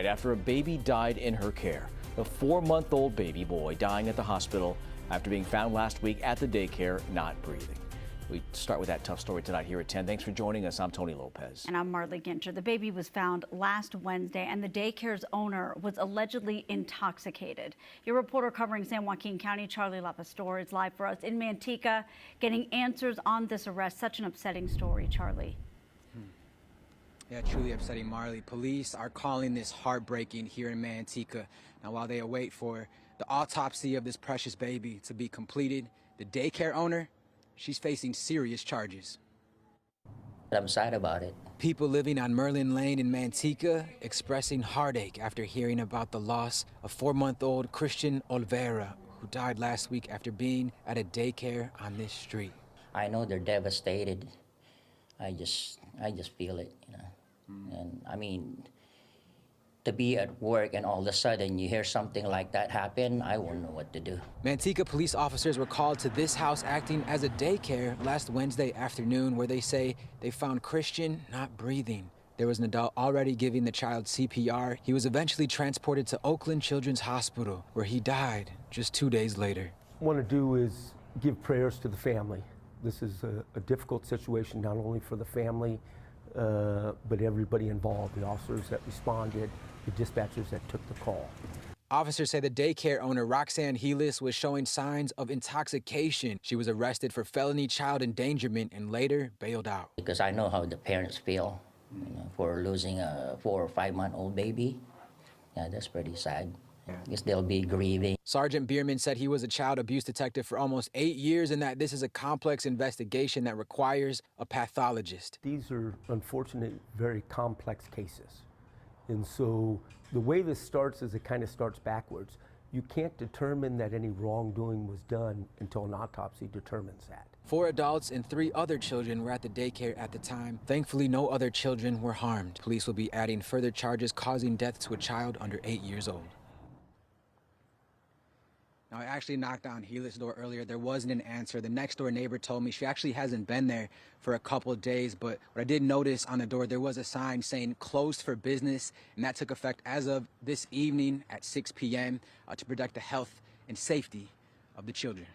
After a baby died in her care, the 4-month-old baby boy dying at the hospital after being found last week at the daycare not breathing. We start with that tough story tonight here at 10. Thanks for joining us. I'm Tony Lopez. And I'm Marley Ginter. The baby was found last Wednesday, and the daycare's owner was allegedly intoxicated. Your reporter covering San Joaquin County, Charlie Lapastor, is live for us in Manteca, getting answers on this arrest. Such an upsetting story, Charlie. Yeah, truly upsetting, Marley. Police are calling this heartbreaking here in Manteca. Now, while they await for the autopsy of this precious baby to be completed, the daycare owner, she's facing serious charges. I'm sad about it. People living on Merlin Lane in Manteca expressing heartache after hearing about the loss of 4-month-old Christian Olvera, who died last week after being at a daycare on this street. I know they're devastated. I just feel it, you know. And I mean, to be at work and all of a sudden you hear something like that happen, I wouldn't know what to do. Manteca police officers were called to this house acting as a daycare last Wednesday afternoon, where they say they found Christian not breathing. There was an adult already giving the child CPR. He was eventually transported to Oakland Children's Hospital, where he died just 2 days later. What I want to do is give prayers to the family. This is a difficult situation, not only for the family, but everybody involved, the officers that responded, the dispatchers that took the call. Officers say the daycare owner, Roxanne Helis, was showing signs of intoxication. She was arrested for felony child endangerment and later bailed out. Because I know how the parents feel, you know, for losing a 4 or 5-month-old baby. Yeah, that's pretty sad. Because they'll be grieving. Sergeant Bierman said he was a child abuse detective for almost 8 years and that this is a complex investigation that requires a pathologist. These are, unfortunately, very complex cases. And so the way this starts is it kind of starts backwards. You can't determine that any wrongdoing was done until an autopsy determines that. 4 adults and 3 other children were at the daycare at the time. Thankfully, no other children were harmed. Police will be adding further charges causing death to a child under 8 years old. Now, I actually knocked on Helis' door earlier. There wasn't an answer. The next door neighbor told me she actually hasn't been there for a couple of days, but what I did notice on the door, there was a sign saying closed for business, and that took effect as of this evening at 6 p.m. To protect the health and safety of the children.